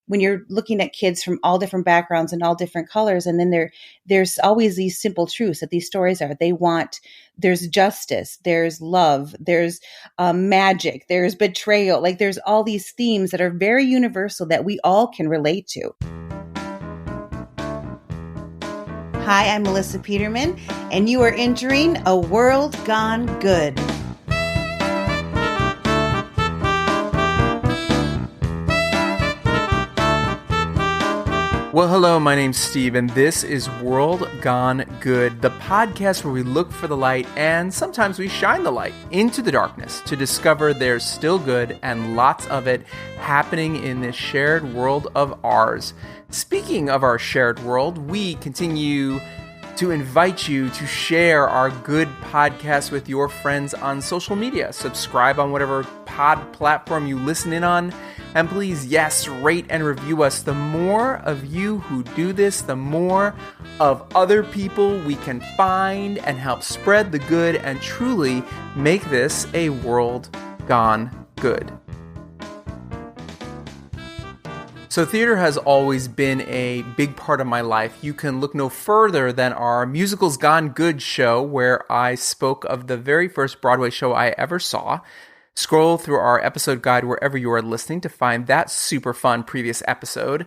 when you're looking at kids from all different backgrounds and all different colors, and then there's always these simple truths that these stories are. There's justice, there's love, there's magic, there's betrayal. Like there's all these themes that are very universal that we all can relate to. Hi, I'm Melissa Peterman, and you are entering A World Gone Good. Well, hello, my name's Steve, and this is World Gone Good, the podcast where we look for the light and sometimes we shine the light into the darkness to discover there's still good and lots of it happening in this shared world of ours. Speaking of our shared world, we continue to invite you to share our good podcast with your friends on social media. Subscribe on whatever pod platform you listen in on. And please, yes, rate and review us. The more of you who do this, the more of other people we can find and help spread the good and truly make this a world gone good. So theater has always been a big part of my life. You can look no further than our Musicals Gone Good show, where I spoke of the very first Broadway show I ever saw. Scroll through our episode guide wherever you are listening to find that super fun previous episode.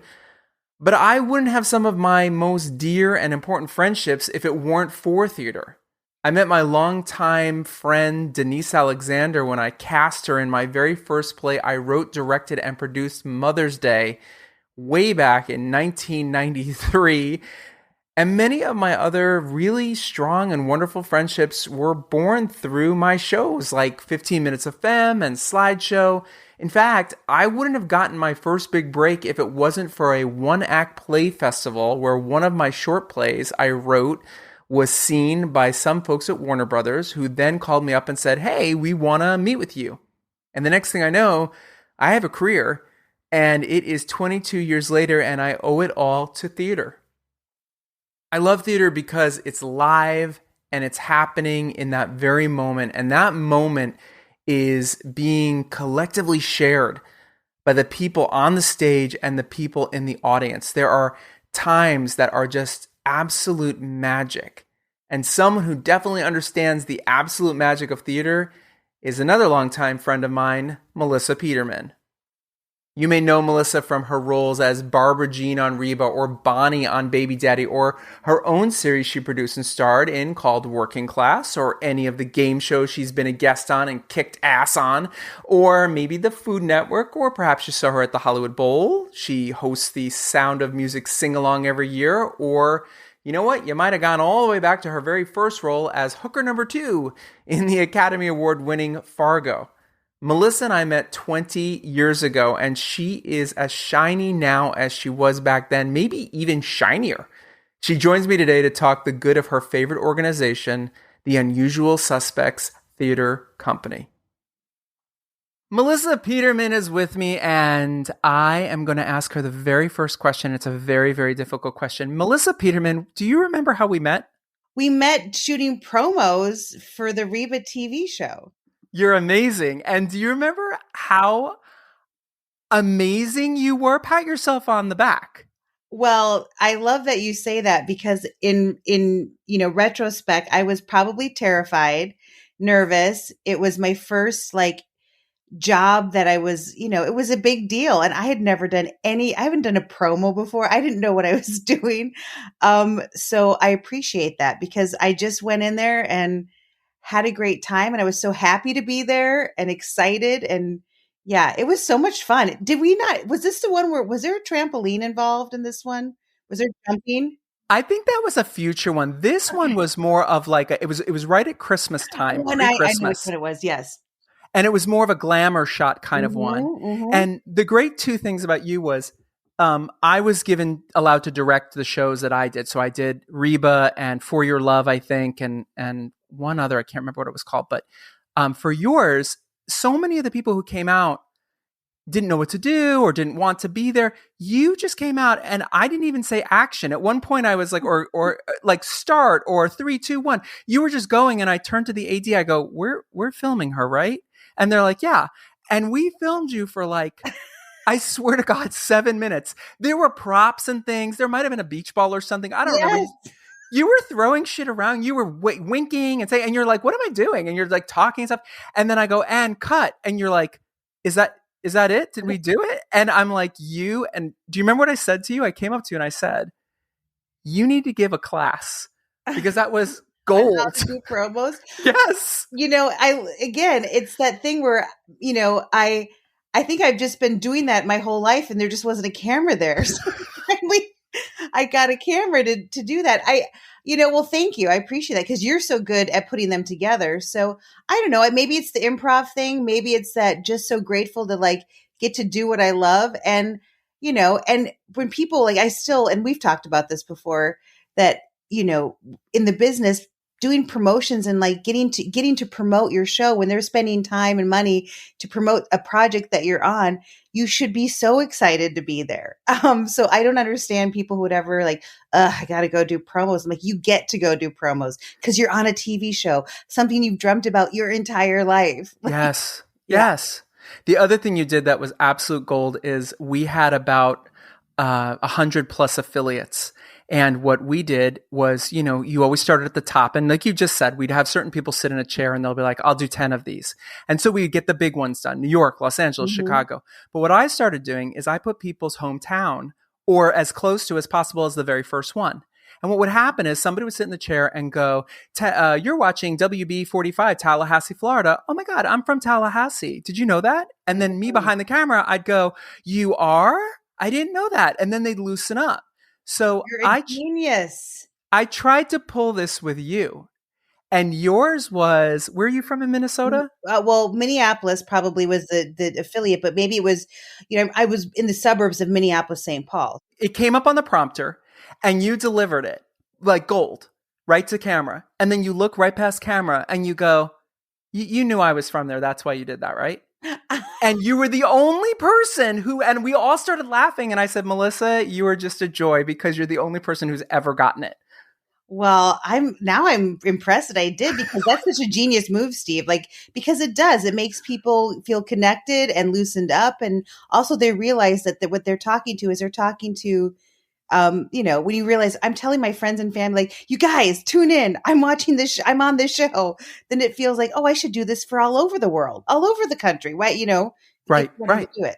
But I wouldn't have some of my most dear and important friendships if it weren't for theater. I met my longtime friend Denise Alexander when I cast her in my very first play I wrote, directed, and produced, Mother's Day, way back in 1993. And many of my other really strong and wonderful friendships were born through my shows like 15 Minutes of Femme and Slideshow. In fact, I wouldn't have gotten my first big break if it wasn't for a one-act play festival where one of my short plays I wrote was seen by some folks at Warner Brothers, who then called me up and said, "Hey, we want to meet with you." And the next thing I know, I have a career, and it is 22 years later, and I owe it all to theater. I love theater because it's live and it's happening in that very moment. And that moment is being collectively shared by the people on the stage and the people in the audience. There are times that are just absolute magic. And someone who definitely understands the absolute magic of theater is another longtime friend of mine, Melissa Peterman. You may know Melissa from her roles as Barbara Jean on Reba or Bonnie on Baby Daddy, or her own series she produced and starred in called Working Class, or any of the game shows she's been a guest on and kicked ass on, or maybe the Food Network, or perhaps you saw her at the Hollywood Bowl. She hosts the Sound of Music sing-along every year, or you know what? You might have gone all the way back to her very first role as hooker number 2 in the Academy Award-winning Fargo. Melissa and I met 20 years ago, and she is as shiny now as she was back then, maybe even shinier. She joins me today to talk the good of her favorite organization, the Unusual Suspects Theater Company. Melissa Peterman is with me, and I am going to ask her the very first question. It's a very, very difficult question. Melissa Peterman, do you remember how we met? We met shooting promos for the Reba TV show. You're amazing. And do you remember how amazing you were? Pat yourself on the back. Well, I love that you say that because in retrospect, I was probably terrified, nervous. It was my first job that I was, it was a big deal. And I had never done I haven't done a promo before. I didn't know what I was doing. So I appreciate that because I just went in there and had a great time, and I was so happy to be there and excited. And yeah, it was so much fun. Was this the one was there a trampoline involved in this one? Was there jumping? I think that was a future one. This one was more of it was right at Christmas time. I know what it was, yes. And it was more of a glamour shot kind of one. Mm-hmm. And the great two things about you was I was allowed to direct the shows that I did. So I did Reba and For Your Love, I think, and one other, I can't remember what it was called. But for yours, so many of the people who came out didn't know what to do or didn't want to be there. You just came out, and I didn't even say action. At one point I was like, or start, or 3, 2, 1. You were just going, and I turned to the AD. I go, we're filming her, right? And they're like, yeah. And we filmed you for I swear to God, 7 minutes. There were props and things. There might have been a beach ball or something. I don't remember. Yes. You were throwing shit around. You were winking and saying, and you're like, what am I doing? And you're like talking and stuff. And then I go, and cut. And you're like, is that it? Did we do it? And I'm like, and do you remember what I said to you? I came up to you and I said, you need to give a class because that was gold. How to do promos. Yes. It's that thing where, I think I've just been doing that my whole life and there just wasn't a camera there. So finally I got a camera to do that. Well, thank you. I appreciate that because you're so good at putting them together. So I don't know. Maybe it's the improv thing. Maybe it's that just so grateful to like get to do what I love. And, and when people and we've talked about this before that, in the business, doing promotions and like getting to promote your show when they're spending time and money to promote a project that you're on, you should be so excited to be there. So I don't understand people who would ever like, I got to go do promos. I'm like, you get to go do promos because you're on a TV show, something you've dreamt about your entire life. Yes. Yeah. Yes. The other thing you did that was absolute gold is we had about 100 plus affiliates. And what we did was, you always started at the top. And like you just said, we'd have certain people sit in a chair and they'll be like, I'll do 10 of these. And so we'd get the big ones done, New York, Los Angeles, Chicago. But what I started doing is I put people's hometown or as close to as possible as the very first one. And what would happen is somebody would sit in the chair and go, you're watching WB45, Tallahassee, Florida. Oh my God, I'm from Tallahassee. Did you know that? And then me behind the camera, I'd go, you are? I didn't know that. And then they'd loosen up. So You're a genius. I tried to pull this with you. And yours was, where are you from in Minnesota? Well, Minneapolis probably was the affiliate, but maybe it was, I was in the suburbs of Minneapolis, St. Paul. It came up on the prompter and you delivered it like gold, right to camera. And then you look right past camera and you go, you knew I was from there. That's why you did that, right? And you were the only person and we all started laughing. And I said, Melissa, you are just a joy because you're the only person who's ever gotten it. Well, I'm impressed that I did because that's such a genius move, Steve. Like, because it makes people feel connected and loosened up. And also they realize that what they're talking to is they're talking to, when you realize I'm telling my friends and family, like, you guys tune in, I'm watching this, I'm on this show. Then it feels like, oh, I should do this for all over the world, all over the country. Why, Right. Do it.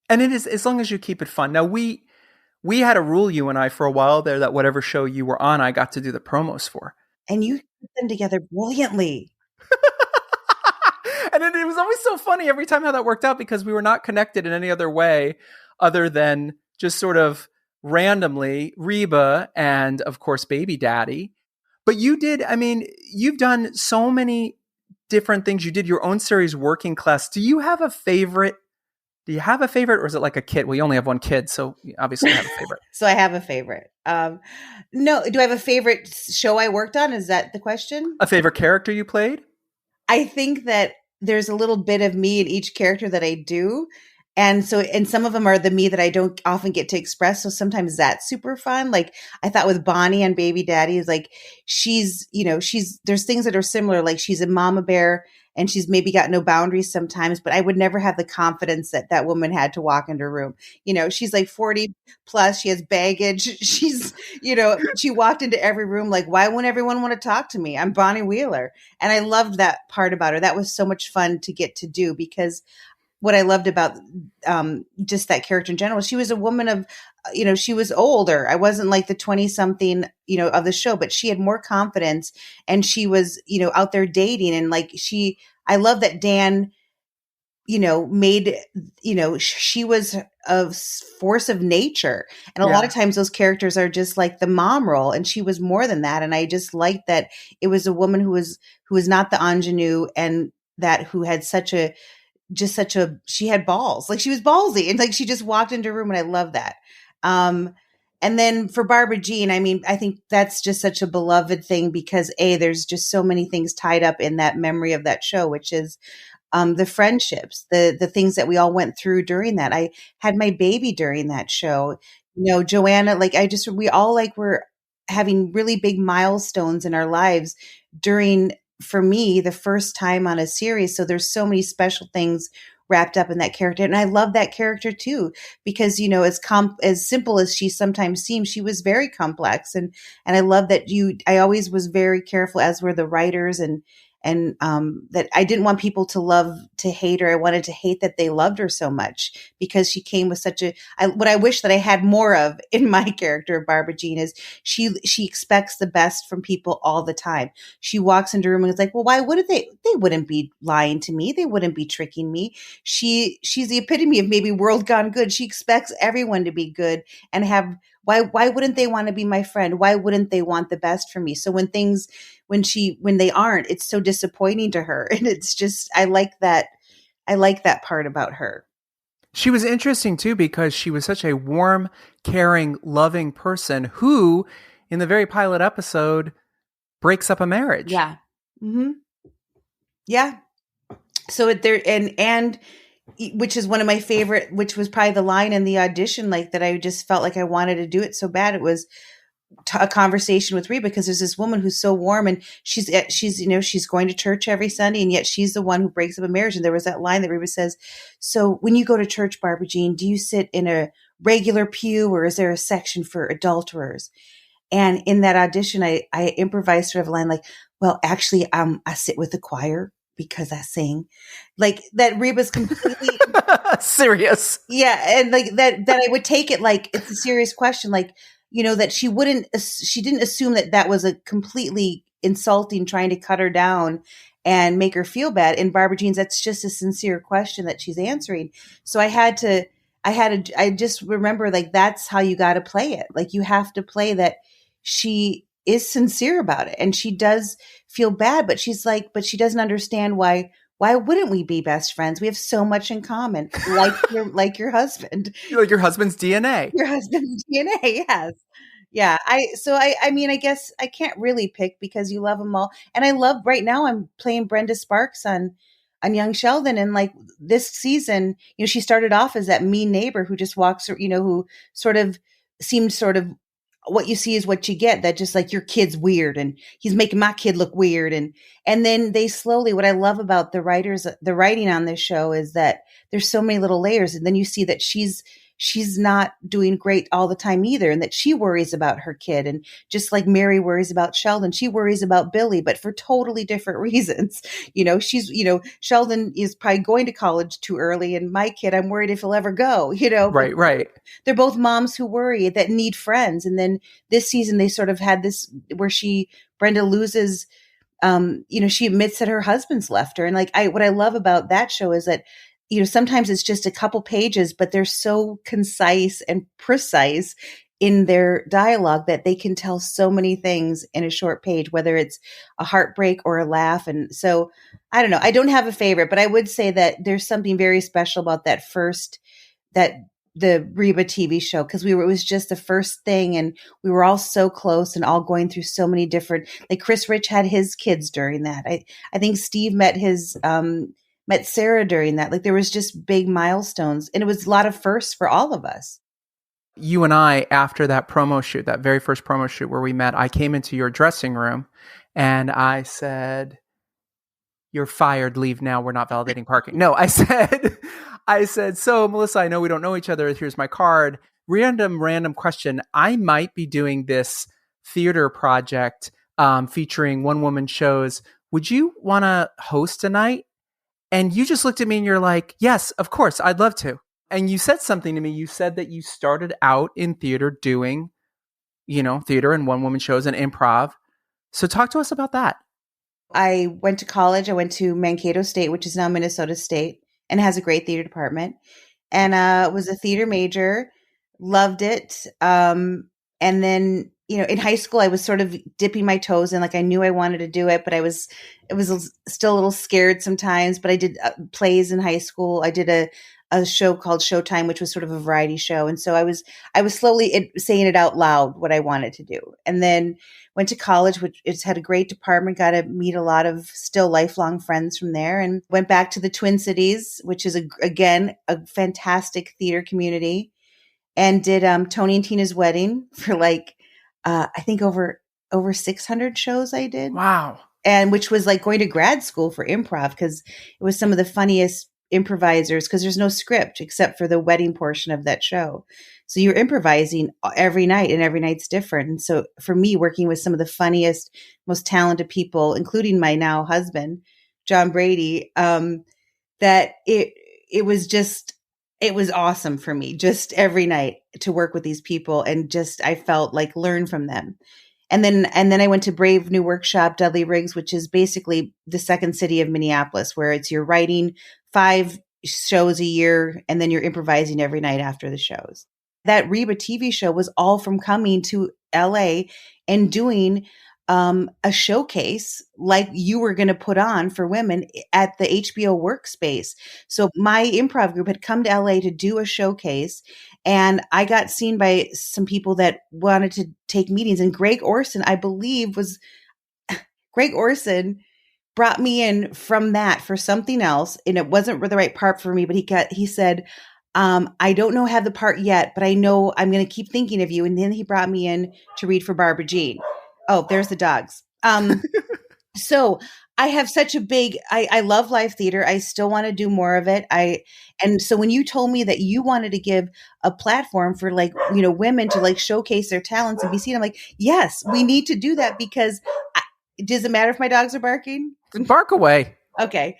And it is, as long as you keep it fun. Now we had a rule, you and I, for a while there, that whatever show you were on, I got to do the promos for. And you put them together brilliantly. And it was always so funny every time how that worked out because we were not connected in any other way other than just sort of randomly Reba and of course Baby Daddy. But you've done so many different things. You did your own series, Working Class. Do you have a favorite? Or is it like a kid? Well, you only have one kid, so obviously you have a favorite. So I have a favorite. No, do I have a favorite show I worked on? Is that the question? A favorite character you played? I think that there's a little bit of me in each character that I do. And some of them are the me that I don't often get to express. So sometimes that's super fun. Like I thought with Bonnie and Baby Daddy is like, there's things that are similar. Like she's a mama bear and she's maybe got no boundaries sometimes, but I would never have the confidence that woman had to walk into a room. She's like 40 plus, she has baggage. She's, she walked into every room. Like, why wouldn't everyone want to talk to me? I'm Bonnie Wheeler. And I loved that part about her. That was so much fun to get to do because what I loved about just that character in general, she was a woman of, she was older. I wasn't like the 20 something, of the show, but she had more confidence and she was, out there dating. And like, I love that Dan, made, she was a force of nature. And a lot of times those characters are just like the mom role. And she was more than that. And I just liked that it was a woman who was not the ingenue and who had she had balls, like she was ballsy and like she just walked into a room and I love that. And then for Barbara Jean, I think that's just such a beloved thing because there's just so many things tied up in that memory of that show, which is the friendships, the things that we all went through during that. I had my baby during that show, Joanna, like we all like were having really big milestones in our lives during, for me, the first time on a series. So there's so many special things wrapped up in that character. And I love that character too, because, you know, as simple as she sometimes seems, she was very complex. And I love that I always was very careful, as were the writers, and that I didn't want people to hate her. I wanted to hate that they loved her so much, because she came with what I wish that I had more of in my character of Barbara Jean is she expects the best from people all the time. She walks into a room and is like, well, why wouldn't they wouldn't be lying to me. They wouldn't be tricking me. She's the epitome of maybe world gone good. She expects everyone to be good and why wouldn't they want to be my friend? Why wouldn't they want the best for me? So when they aren't, it's so disappointing to her. And it's just, I like that part about her. She was interesting too, because she was such a warm, caring, loving person who, in the very pilot episode, breaks up a marriage. Yeah. Mm-hmm. Yeah. So and which is one of my favorite, which was probably the line in the audition, like that I just felt like I wanted to do it so bad. It was a conversation with Reba, because there's this woman who's so warm, and she's you know, she's going to church every Sunday, and yet she's the one who breaks up a marriage. And there was that line that Reba says, so when you go to church, Barbara Jean, do you sit in a regular pew, or is there a section for adulterers? And in that audition, I improvised sort of a line like, well, actually, I sit with the choir because I sing. Like that. Reba's completely serious. Yeah. And like that I would take it like it's a serious question. Like, you know, that she didn't assume that was a completely insulting, trying to cut her down and make her feel bad. In Barbara Jean's, that's just a sincere question that she's answering. So I just remember, like, that's how you got to play it. Like, you have to play that she is sincere about it, and she does feel bad, but she's like, but she doesn't understand why wouldn't we be best friends? We have so much in common, like your husband. Like your husband's DNA. Your husband's DNA, yes. Yeah. I mean, I guess I can't really pick, because you love them all. And I love, right now I'm playing Brenda Sparks on Young Sheldon. And like this season, you know, she started off as that mean neighbor who just walks, you know, who sort of seemed sort of, what you see is what you get, that just like, your kid's weird and he's making my kid look weird. And then they slowly, what I love about the writing on this show is that there's so many little layers. And then you see that she's not doing great all the time either. And that she worries about her kid. And just like Mary worries about Sheldon, she worries about Billy, but for totally different reasons. You know, Sheldon is probably going to college too early. And my kid, I'm worried if he'll ever go, you know. Right. They're both moms who worry, that need friends. And then this season, they sort of had this where Brenda loses, you know, she admits that her husband's left her. And like, what I love about that show is that, you know, sometimes it's just a couple pages, but they're so concise and precise in their dialogue that they can tell so many things in a short page, whether it's a heartbreak or a laugh. And so I don't know, I don't have a favorite, but I would say that there's something very special about the Reba TV show, because it was just the first thing, and we were all so close and all going through so many different, like Chris Rich had his kids during that. I think Steve met Sarah during that. Like, there was just big milestones, and it was a lot of firsts for all of us. You and I, after that promo shoot, that very first promo shoot where we met, I came into your dressing room and I said, "You're fired, leave now. We're not validating parking." No, I said, "So Melissa, I know we don't know each other. Here's my card. Random question. I might be doing this theater project featuring one-woman shows. Would you want to host a night?" And you just looked at me and you're like, "Yes, of course, I'd love to." And you said something to me. You said that you started out in theater doing, you know, theater and one-woman shows and improv. So talk to us about that. I went to college. I went to Mankato State, which is now Minnesota State, and has a great theater department. And was a theater major, loved it. And then, you know, in high school, I was sort of dipping my toes in, like, I knew I wanted to do it, but it was still a little scared sometimes. But I did plays in high school. I did a show called Showtime, which was sort of a variety show. And so I was slowly saying it out loud, what I wanted to do. And then went to college, which it's had a great department, got to meet a lot of still lifelong friends from there, and went back to the Twin Cities, which is again, a fantastic theater community, and did Tony and Tina's Wedding for like, I think over 600 shows I did. Wow. And which was like going to grad school for improv, because it was some of the funniest improvisers because there's no script except for the wedding portion of that show. So you're improvising every night and every night's different. And so for me, working with some of the funniest, most talented people, including my now husband, John Brady, that it was just, it was awesome for me just every night to work with these people and just, I felt like learn from them. And then I went to Brave New Workshop, Dudley Riggs, which is basically the second city of Minneapolis, where it's you're writing 5 shows a year and then you're improvising every night after the shows. That Reba TV show was all from coming to LA and doing a showcase like you were going to put on for women at the HBO workspace. So my improv group had come to LA to do a showcase, and I got seen by some people that wanted to take meetings. And Greg Orson, I believe, was Greg Orson brought me in from that for something else, and it wasn't the right part for me. But he said, I don't know have the part yet, but I know I'm going to keep thinking of you. And then he brought me in to read for Barbara Jean. Oh, there's the dogs. So I have such a big, I love live theater. I still want to do more of it. And so when you told me that you wanted to give a platform for like, women to like showcase their talents and be seen, I'm like, yes, we need to do that because does it matter if my dogs are barking? Bark away. Okay.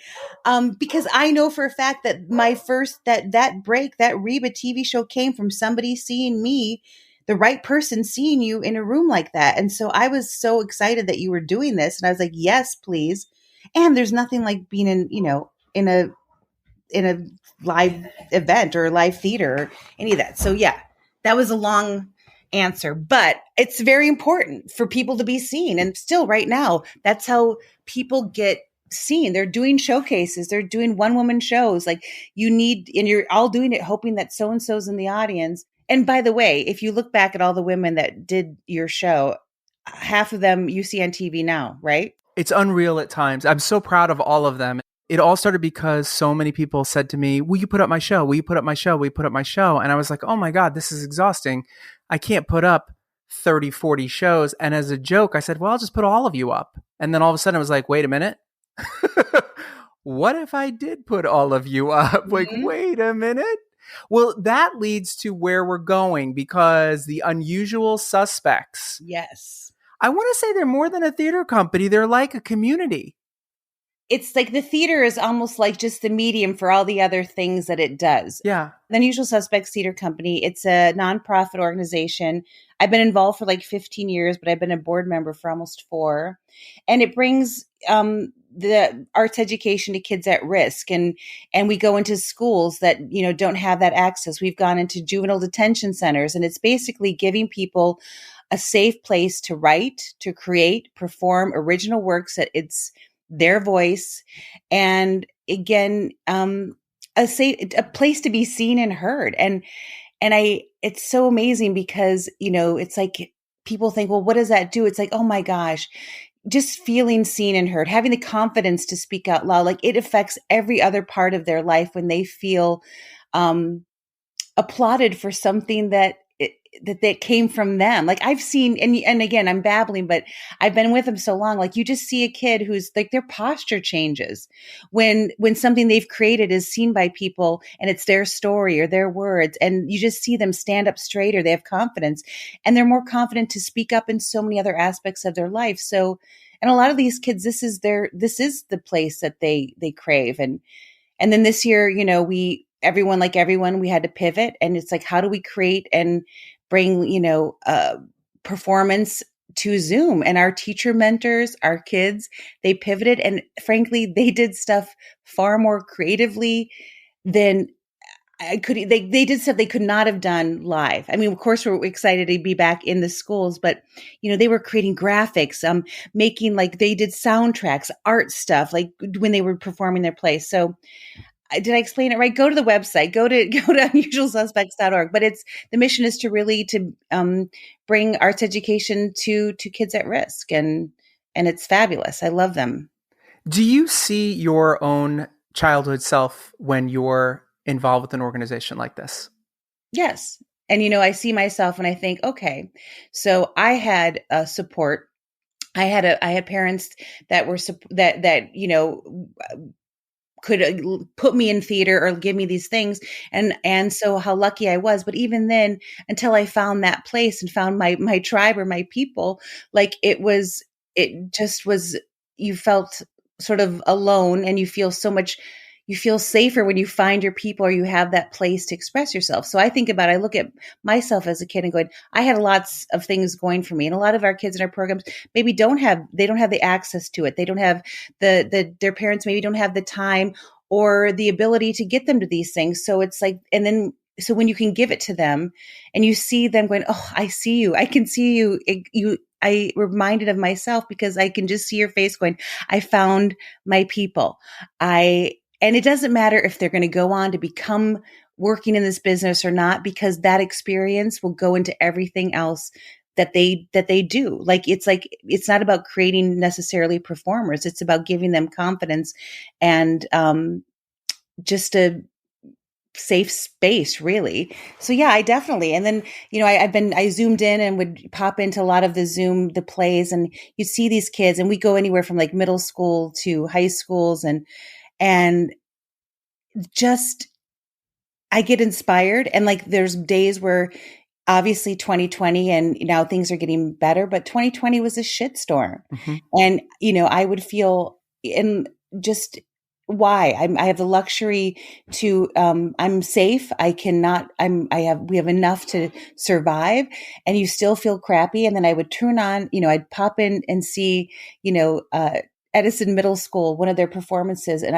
Because I know for a fact that my first, that break, that Reba TV show came from somebody seeing me, the right person seeing you in a room like that. And so I was so excited that you were doing this. And I was like, yes, please. And there's nothing like being in a live event or a live theater or any of that. So yeah, that was a long answer, but it's very important for people to be seen. And still right now, that's how people get seen. They're doing showcases. They're doing one-woman shows. Like and you're all doing it hoping that so-and-so's in the audience. And by the way, if you look back at all the women that did your show, half of them you see on TV now, right? It's unreal at times. I'm so proud of all of them. It all started because so many people said to me, will you put up my show? Will you put up my show? Will you put up my show? And I was like, oh my God, this is exhausting. I can't put up 30, 40 shows. And as a joke, I said, well, I'll just put all of you up. And then all of a sudden I was like, wait a minute. What if I did put all of you up? Like, wait a minute. Well, that leads to where we're going because the Unusual Suspects. Yes. I want to say they're more than a theater company. They're like a community. It's like the theater is almost like just the medium for all the other things that it does. Yeah. The Unusual Suspects Theater Company, it's a nonprofit organization. I've been involved for like 15 years, but I've been a board member for almost 4. And it brings the arts education to kids at risk. And we go into schools that, don't have that access. We've gone into juvenile detention centers, and it's basically giving people a safe place to write, to create, perform original works that it's their voice. And again, a place to be seen and heard. And it's so amazing because, it's like people think, well, what does that do? It's like, oh my gosh, just feeling seen and heard, having the confidence to speak out loud. Like it affects every other part of their life when they feel, applauded for something that came from them. Like I've seen, and again, I'm babbling, but I've been with them so long. Like you just see a kid who's like their posture changes when something they've created is seen by people and it's their story or their words. And you just see them stand up straighter. They have confidence and they're more confident to speak up in so many other aspects of their life. So, and a lot of these kids, this is the place that they crave. And then this year, everyone, we had to pivot, and it's like, how do we create and bring, performance to Zoom? And our teacher mentors, our kids, they pivoted, and frankly, they did stuff far more creatively than I could. They did stuff they could not have done live. I mean, of course, we're excited to be back in the schools, but they were creating graphics, making they did soundtracks, art stuff, like when they were performing their plays. So. Did I explain it right? Go to the website, go to unusualsuspects.org. But the mission is to really bring arts education to kids at risk. And it's fabulous. I love them. Do you see your own childhood self when you're involved with an organization like this? Yes. And, I see myself and I think, okay, so I had support. I had parents that were, could put me in theater or give me these things. And so how lucky I was. But even then, until I found that place and found my tribe or my people, like it just was, you felt sort of alone, and you feel safer when you find your people or you have that place to express yourself. So I look at myself as a kid and going, I had lots of things going for me. And a lot of our kids in our programs maybe don't have the access to it. They don't have their parents maybe don't have the time or the ability to get them to these things. So it's like, and then, so when you can give it to them and you see them going, oh, I see you, I can see you, I reminded of myself because I can just see your face going, I found my people. And it doesn't matter if they're going to go on to become working in this business or not, because that experience will go into everything else that they do. Like, it's not about creating necessarily performers. It's about giving them confidence and, just a safe space, really. So yeah, I definitely. And then, I zoomed in and would pop into a lot of the plays, and you see these kids, and we go anywhere from like middle school to high schools, and just, I get inspired. And like, there's days where obviously 2020 and now things are getting better, but 2020 was a shitstorm. Mm-hmm. And, I would feel in just why I have the luxury to, I'm safe. We have enough to survive, and you still feel crappy. And then I would turn on, I'd pop in and see, Edison Middle School, one of their performances, and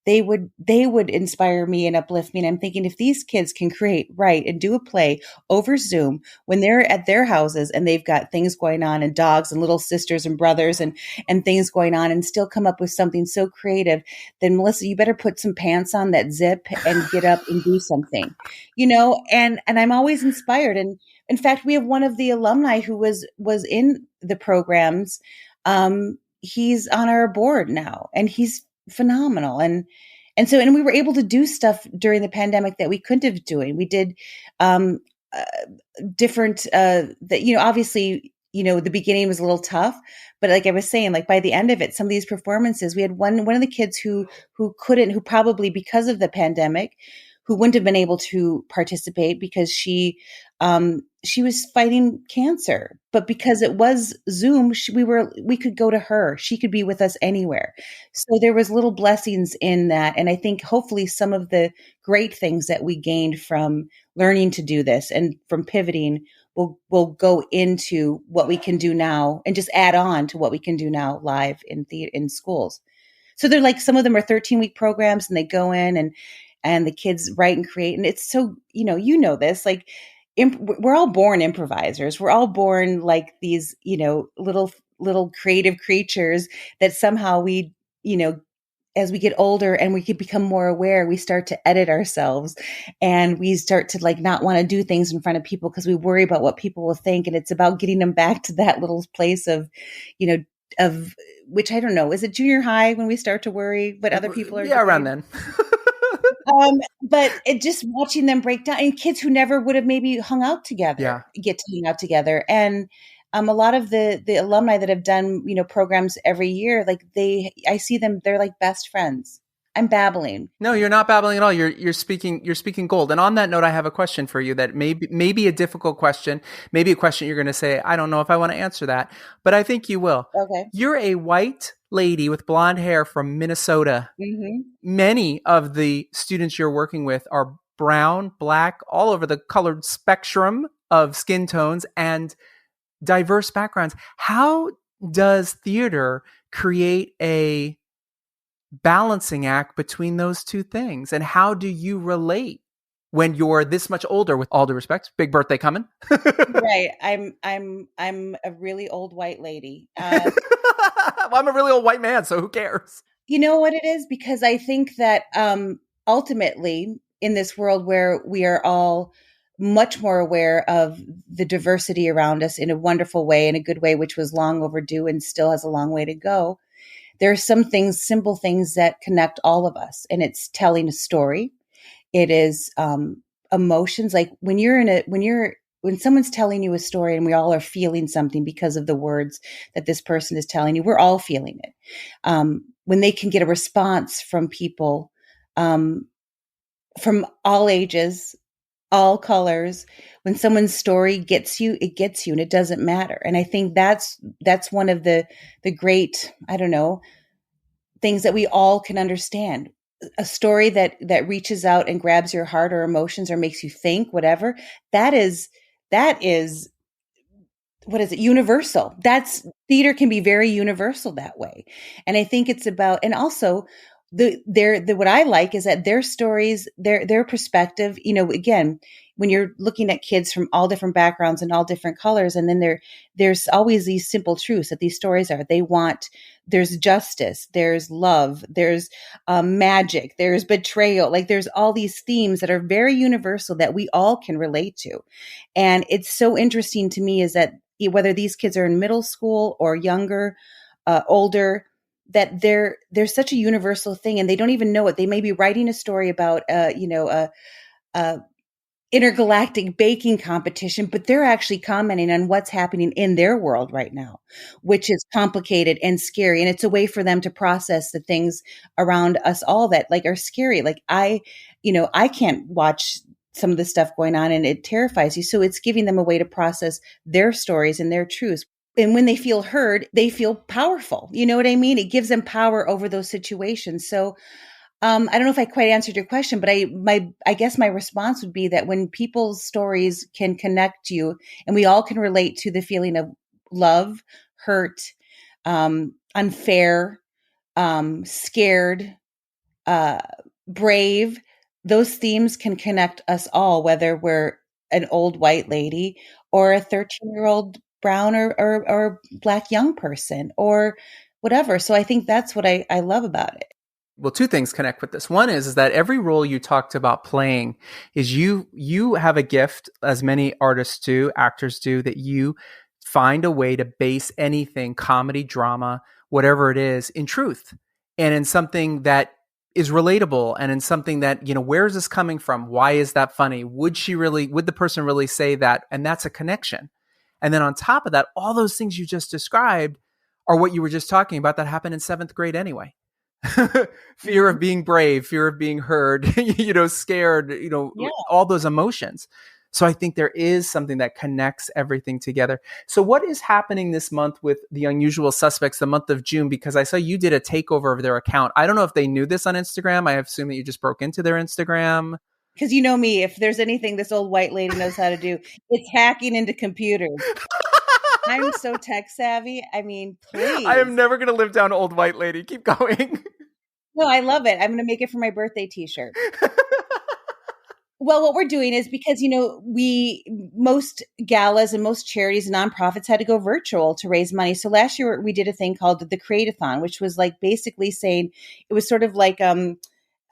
they would inspire me and uplift me. And I'm thinking, if these kids can write and do a play over Zoom when they're at their houses and they've got things going on and dogs and little sisters and brothers and things going on, and still come up with something so creative, then Melissa, you better put some pants on that zip and get up and do something, and I'm always inspired. And in fact, we have one of the alumni who was in the programs. He's on our board now, and he's phenomenal. And we were able to do stuff during the pandemic that we couldn't have doing. We did, different, obviously, the beginning was a little tough, but like I was saying, like by the end of it, some of these performances, we had one of the kids who probably because of the pandemic, who wouldn't have been able to participate because she was fighting cancer, but because it was Zoom, we could go to her. She could be with us anywhere. So there was little blessings in that. And I think hopefully some of the great things that we gained from learning to do this and from pivoting will go into what we can do now, and just add on to what we can do now live in schools. So they're like, some of them are 13-week programs, and they go in and the kids write and create. And it's so, this, like, we're all born improvisers. We're all born like these, little creative creatures that somehow we, as we get older and we could become more aware, we start to edit ourselves, and we start to like not want to do things in front of people because we worry about what people will think. And it's about getting them back to that little place of, of which, I don't know, is it junior high when we start to worry what other people are doing? Yeah, around then. But it just watching them break down, and kids who never would have maybe hung out together, get to hang out together. And a lot of the alumni that have done, programs every year, like I see them, they're like best friends. I'm babbling. No, you're not babbling at all. You're speaking gold. And on that note, I have a question for you that may be a difficult question, maybe a question you're going to say, I don't know if I want to answer that, but I think you will. Okay. You're a white lady with blonde hair from Minnesota. Mm-hmm. Many of the students you're working with are brown, black, all over the colored spectrum of skin tones and diverse backgrounds. How does theater create a balancing act between those two things? And how do you relate when you're this much older, with all due respect, big birthday coming? Right. I'm a really old white lady. Well, I'm a really old white man, so who cares? You know what it is? Because I think that ultimately in this world where we are all much more aware of the diversity around us in a wonderful way, in a good way, which was long overdue and still has a long way to go. There are some things, simple things that connect all of us, and it's telling a story. It is emotions. Like when someone's telling you a story and we all are feeling something because of the words that this person is telling you, we're all feeling it. when they can get a response from people, um, from all ages, all colors. When someone's story gets you, it gets you, and it doesn't matter. And I think that's one of the great, I don't know, things that we all can understand. A story that reaches out and grabs your heart or emotions or makes you think, whatever, that is what is it, universal. That's theater can be very universal that way. And I think it's about, and also the what I like is that their stories, their perspective, again, when you're looking at kids from all different backgrounds and all different colors, and then there's always these simple truths that these stories are, there's justice, there's love, there's magic, there's betrayal, like there's all these themes that are very universal that we all can relate to. And it's so interesting to me is that whether these kids are in middle school or younger, older, that there's such a universal thing, and they don't even know it. They may be writing a story about, a intergalactic baking competition, but they're actually commenting on what's happening in their world right now, which is complicated and scary. And it's a way for them to process the things around us all that like are scary. Like I can't watch some of the stuff going on and it terrifies you. So it's giving them a way to process their stories and their truths. And when they feel heard, they feel powerful. You know what I mean? It gives them power over those situations. So I don't know if I quite answered your question, but I guess my response would be that when people's stories can connect you, and we all can relate to the feeling of love, hurt, unfair, scared, uh, brave, those themes can connect us all, whether we're an old white lady or a 13-year-old brown or black young person or whatever. So I think that's what I love about it. Well, two things connect with this. One is that every role you talked about playing is you have a gift, as many artists do, actors do, that you find a way to base anything, comedy, drama, whatever it is, in truth and in something that is relatable and in something that, where is this coming from? Why is that funny? Would the person really say that? And that's a connection. And then on top of that, all those things you just described are what you were just talking about that happened in seventh grade anyway. Fear of being brave, fear of being heard, scared, Yeah. all those emotions. So I think there is something that connects everything together. So what is happening this month with The Unusual Suspects, the month of June? Because I saw you did a takeover of their account. I don't know if they knew this on Instagram. I assume that you just broke into their Instagram. Because you know me, if there's anything this old white lady knows how to do, it's hacking into computers. I'm so tech savvy. I mean, please. I am never going to live down old white lady. Keep going. No, I love it. I'm going to make it for my birthday t-shirt. Well, what we're doing is because, most galas and most charities and nonprofits had to go virtual to raise money. So last year we did a thing called the Create-a-thon, which was like basically saying, it was sort of like,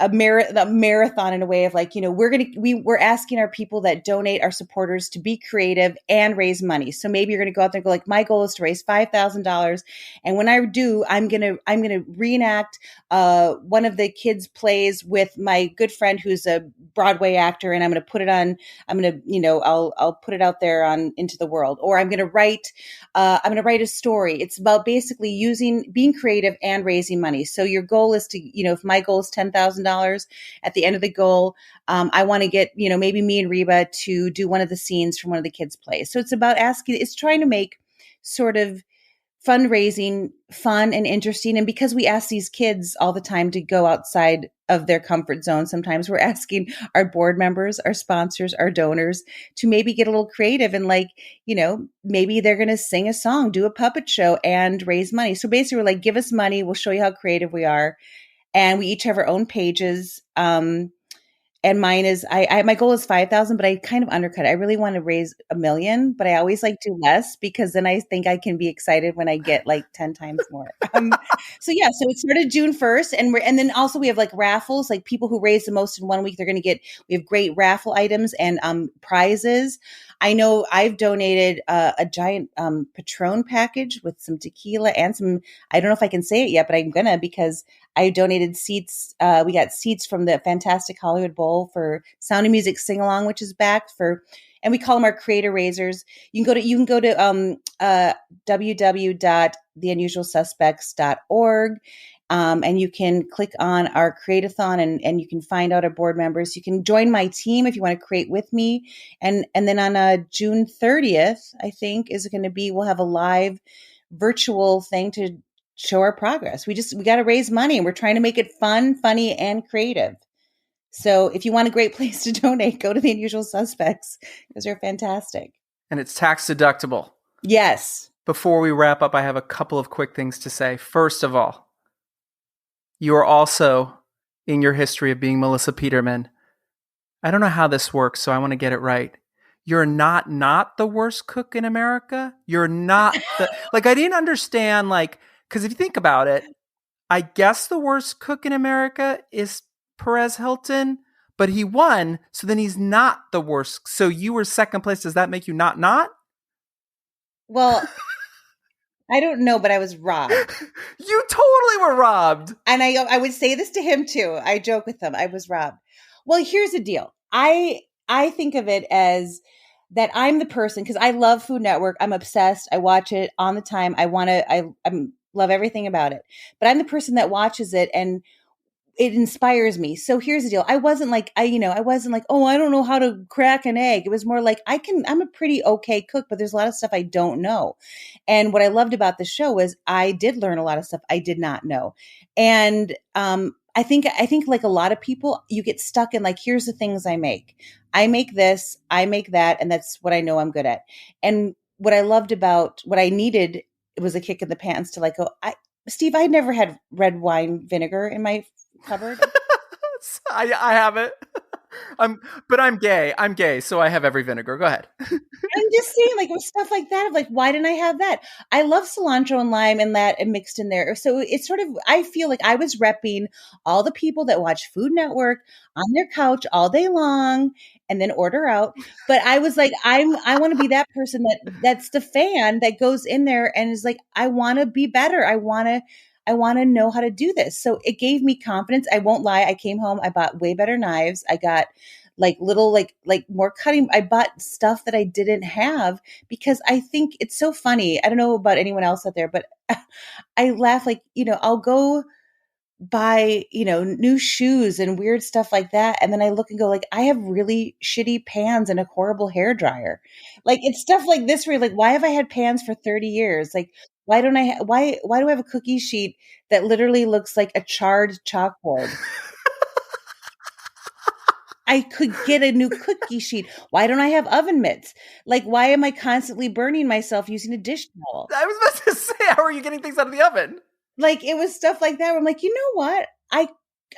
a marathon in a way of like, we're asking our people that donate, our supporters, to be creative and raise money. So maybe you're going to go out there and go like, my goal is to raise $5,000. And when I do, I'm going to reenact one of the kids' plays with my good friend who's a Broadway actor. And I'm going to put it on, I'll put it out there into the world, or I'm going to write a story. It's about basically being creative and raising money. So your goal is to, if my goal is $10,000 at the end of the goal, I want to get, maybe me and Reba to do one of the scenes from one of the kids' plays. So it's trying to make sort of fundraising fun and interesting. And because we ask these kids all the time to go outside of their comfort zone, sometimes we're asking our board members, our sponsors, our donors to maybe get a little creative and maybe they're going to sing a song, do a puppet show and raise money. So basically we're like, give us money. We'll show you how creative we are. And we each have our own pages. And mine is, my goal is 5,000, but I kind of undercut it. I really want to raise 1 million, but I always like do less because then I think I can be excited when I get like 10 times more. So it started June 1st and then also we have like raffles, like people who raise the most in 1 week, we have great raffle items and prizes. I know I've donated a giant Patron package with some tequila and some, I don't know if I can say it yet, but I'm gonna, because I donated seats. We got seats from the Fantastic Hollywood Bowl for Sound of Music Sing Along, which is back and we call them our creator raisers. You can go to www.theunusualsuspects.org And you can click on our Create-a-thon and you can find out our board members. You can join my team if you want to create with me. And then on June 30th, I think is going to be, we'll have a live virtual thing to show our progress. We got to raise money and we're trying to make it fun, funny, and creative. So if you want a great place to donate, go to The Unusual Suspects because they're fantastic. And it's tax deductible. Yes. Before we wrap up, I have a couple of quick things to say. First of all, you are also, in your history of being Melissa Peterman, I don't know how this works, so I want to get it right. You're not the worst cook in America. You're not I didn't understand, because if you think about it, I guess the worst cook in America is Perez Hilton, but he won, so then he's not the worst. So you were second place. Does that make you not? Well, I don't know, but I was robbed. You totally were robbed. And I would say this to him too. I joke with him. I was robbed. Well, here's the deal. I think of it as that I'm the person, because I love Food Network. I'm obsessed. I watch it on the time. I love everything about it. But I'm the person that watches it and it inspires me. So here's the deal. I wasn't like, oh, I don't know how to crack an egg. It was more like, I'm a pretty okay cook, but there's a lot of stuff I don't know. And what I loved about the show was I did learn a lot of stuff I did not know. And, I think like a lot of people, you get stuck in like, here's the things I make. I make this, I make that, and that's what I know I'm good at. And what I loved about what I needed, it was a kick in the pants to like go, Steve, I'd never had red wine vinegar in my cupboard. I have it. But I'm gay. I'm gay, so I have every vinegar. Go ahead. I'm just saying, like, stuff like that. Of like, why didn't I have that? I love cilantro and lime and that and mixed in there. So it's sort of, I feel like I was repping all the people that watch Food Network on their couch all day long and then order out. But I was like, I want to be that person that's the fan that goes in there and is like, I want to be better. I want to know how to do this. So it gave me confidence. I won't lie. I came home. I bought way better knives. I got like little, like more cutting. I bought stuff that I didn't have because I think it's so funny. I don't know about anyone else out there, but I laugh like, I'll go buy, new shoes and weird stuff like that. And then I look and go like, I have really shitty pans and a horrible hair dryer. Like it's stuff like this where you're like, why have I had pans for 30 years? Like, why do I have a cookie sheet that literally looks like a charred chalkboard? I could get a new cookie sheet. Why don't I have oven mitts? Like, why am I constantly burning myself using a dish towel? I was about to say, how are you getting things out of the oven? Like, it was stuff like that where I'm like, you know what?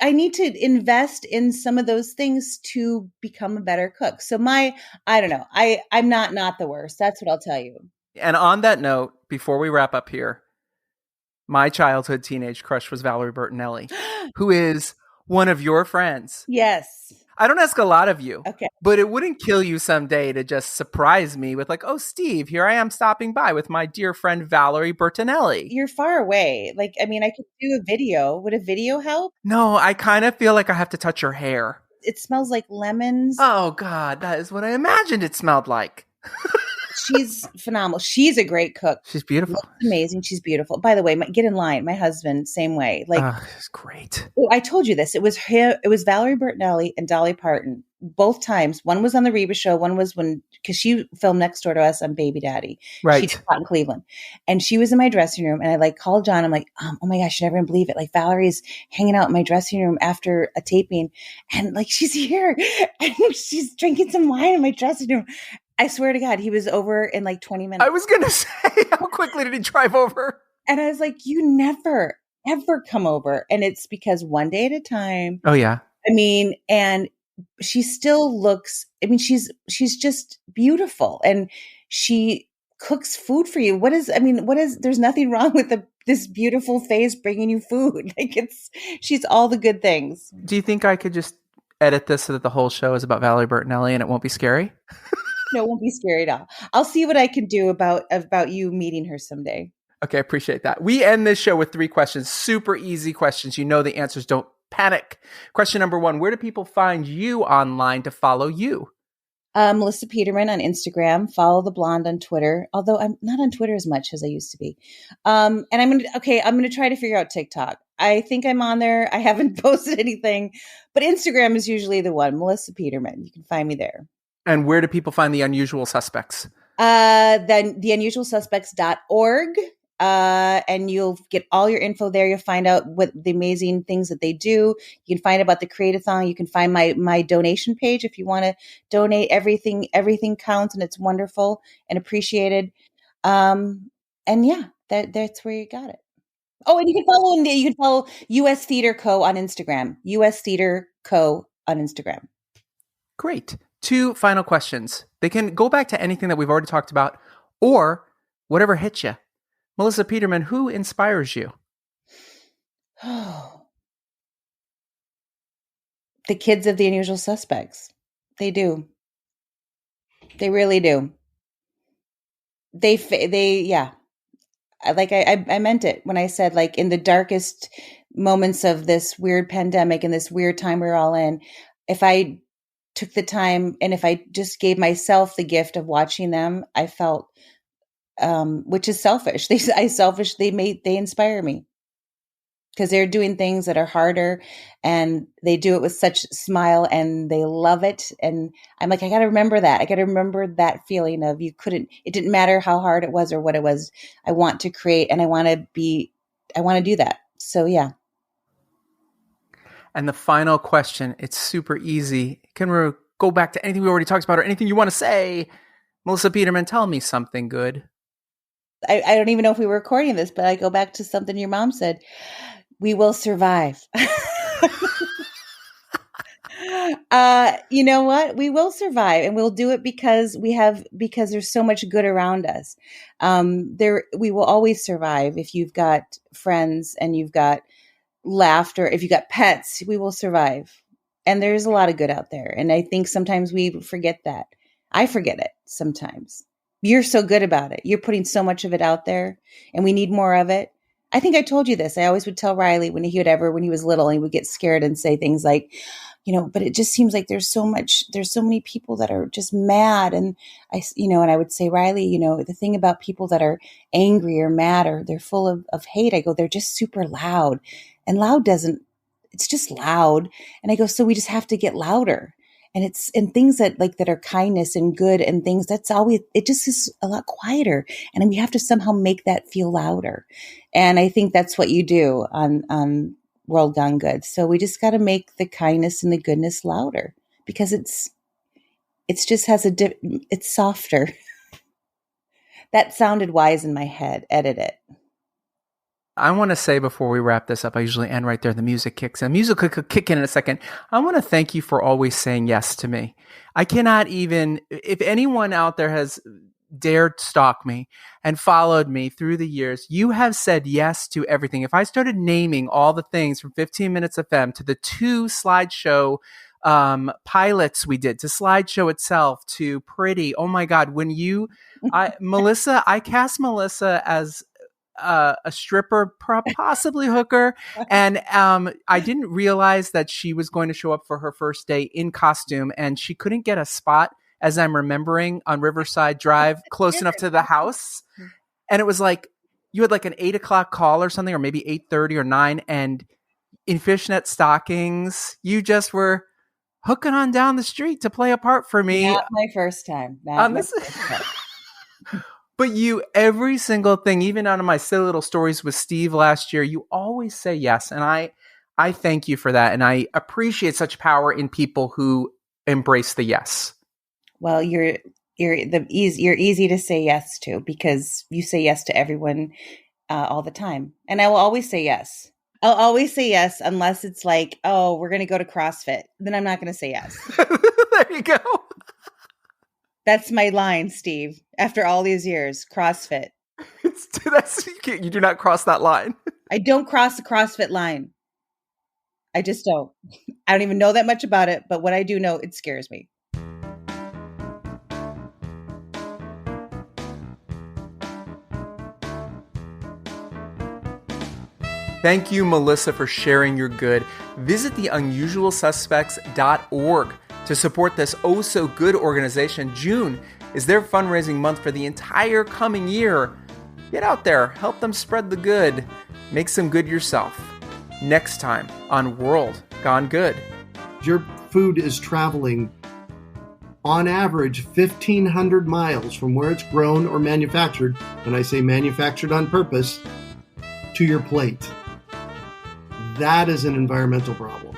I need to invest in some of those things to become a better cook. So I don't know. I'm not the worst. That's what I'll tell you. And on that note, before we wrap up here, my childhood teenage crush was Valerie Bertinelli, who is one of your friends. Yes. I don't ask a lot of you, okay, but it wouldn't kill you someday to just surprise me with like, oh, Steve, here I am stopping by with my dear friend Valerie Bertinelli. You're far away. Like, I mean, I could do a video. Would a video help? No, I kind of feel like I have to touch your hair. It smells like lemons. Oh, God, that is what I imagined it smelled like. She's phenomenal. She's a great cook. She's beautiful. Looks amazing. She's beautiful. By the way, get in line. My husband, same way. Like, it's great. I told you this. It was Valerie Bertinelli and Dolly Parton. Both times. One was on the Reba show. One was because she filmed next door to us on Baby Daddy. Right. She taught in Cleveland. And she was in my dressing room. And I called John. I'm like, oh my gosh, you're never gonna believe it. Like Valerie's hanging out in my dressing room after a taping. And like, she's here. And she's drinking some wine in my dressing room. I swear to God, he was over in like 20 minutes. I was going to say, how quickly did he drive over? And I was like, you never, ever come over. And it's because one day at a time. Oh, yeah. I mean, and she still looks, she's just beautiful. And she cooks food for you. There's nothing wrong with this beautiful face bringing you food. Like she's all the good things. Do you think I could just edit this so that the whole show is about Valerie Bertinelli and it won't be scary? No, it won't be scary at all. I'll see what I can do about you meeting her someday. Okay, I appreciate that. We end this show with 3 questions. Super easy questions. You know the answers. Don't panic. Question number 1, where do people find you online to follow you? Melissa Peterman on Instagram. Follow the Blonde on Twitter, although I'm not on Twitter as much as I used to be. And I'm going to try to figure out TikTok. I think I'm on there. I haven't posted anything, but Instagram is usually the one. Melissa Peterman. You can find me there. And where do people find the Unusual Suspects? Then theunusualsuspects.org. And you'll get all your info there. You'll find out what the amazing things that they do. You can find about the Create-a-thon. You can find my donation page if you want to donate. Everything counts, and it's wonderful and appreciated. And yeah, that's where you got it. Oh, and you can follow US Theater Co. on Instagram. US Theater Co. on Instagram. Great. 2 final questions. They can go back to anything that we've already talked about or whatever hits you. Melissa Peterman, who inspires you? Oh, the kids of The Unusual Suspects. They do. They really do. Yeah. Like I meant it when I said, like, in the darkest moments of this weird pandemic and this weird time we're all in, if I took the time and if I just gave myself the gift of watching them, I felt, which is selfish. They inspire me because they're doing things that are harder and they do it with such smile and they love it. And I'm like, I got to remember that. I got to remember that feeling of it didn't matter how hard it was or what it was. I want to create and I want to do that. So yeah. And the final question, it's super easy. Can we go back to anything we already talked about or anything you want to say? Melissa Peterman, tell me something good. I don't even know if we were recording this, but I go back to something your mom said. We will survive. You know what? We will survive, and we'll do it because there's so much good around us. We will always survive. If you've got friends and you've got laughter, if you've got pets, we will survive. And there's a lot of good out there. And I think sometimes we forget that. I forget it sometimes. You're so good about it. You're putting so much of it out there, and we need more of it. I think I told you this. I always would tell Riley when he was little, and he would get scared and say things like, but it just seems like there's so many people that are just mad. And and I would say, Riley, the thing about people that are angry or mad or they're full of hate, I go, they're just super loud, and it's just loud. And I go, so we just have to get louder. And things that are kindness and good and things, it just is a lot quieter. And we have to somehow make that feel louder. And I think that's what you do on World Gone Good. So we just got to make the kindness and the goodness louder because it's softer. That sounded wise in my head. Edit it. I want to say before we wrap this up, I usually end right there. The music kicks in. Music could kick in a second. I want to thank you for always saying yes to me. I cannot even, if anyone out there has dared stalk me and followed me through the years, you have said yes to everything. If I started naming all the things from 15 Minutes FM to the 2 slideshow pilots we did, to slideshow itself, to Pretty, oh my God, Melissa, I cast Melissa as a stripper, possibly hooker. And I didn't realize that she was going to show up for her first day in costume, and she couldn't get a spot, as I'm remembering, on Riverside Drive close enough to the house. And it was like, you had like an 8 o'clock call or something, or maybe 8:30 or 9. And in fishnet stockings, you just were hooking on down the street to play a part for me. Not my first time. But every single thing, even out of my silly little stories with Steve last year, you always say yes. And I thank you for that. And I appreciate such power in people who embrace the yes. Well, you're easy to say yes to because you say yes to everyone all the time. And I will always say yes. I'll always say yes unless it's like, oh, we're going to go to CrossFit. Then I'm not going to say yes. There you go. That's my line, Steve. After all these years, CrossFit. You do not cross that line. I don't cross the CrossFit line. I just don't. I don't even know that much about it, but what I do know, it scares me. Thank you, Melissa, for sharing your good. Visit theunusualsuspects.org to support this oh-so-good organization. June is their fundraising month for the entire coming year. Get out there, help them spread the good, make some good yourself. next time on World Gone Good. Your food is traveling on average 1,500 miles from where it's grown or manufactured, and I say manufactured on purpose, to your plate. That is an environmental problem.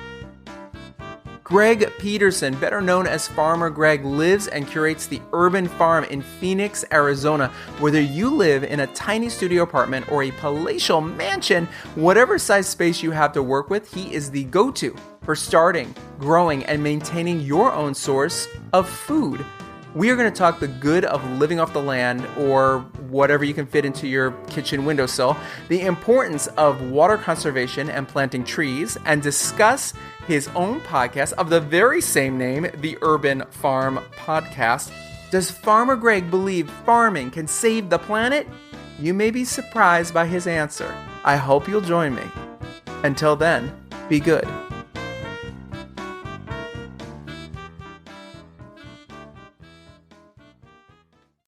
Greg Peterson, better known as Farmer Greg, lives and curates the Urban Farm in Phoenix, Arizona. Whether you live in a tiny studio apartment or a palatial mansion, whatever size space you have to work with, he is the go-to for starting, growing, and maintaining your own source of food. We are going to talk the good of living off the land, or whatever you can fit into your kitchen windowsill, the importance of water conservation and planting trees, and discuss his own podcast of the very same name, the Urban Farm Podcast. Does Farmer Greg believe farming can save the planet? You may be surprised by his answer. I hope you'll join me. Until then, be good.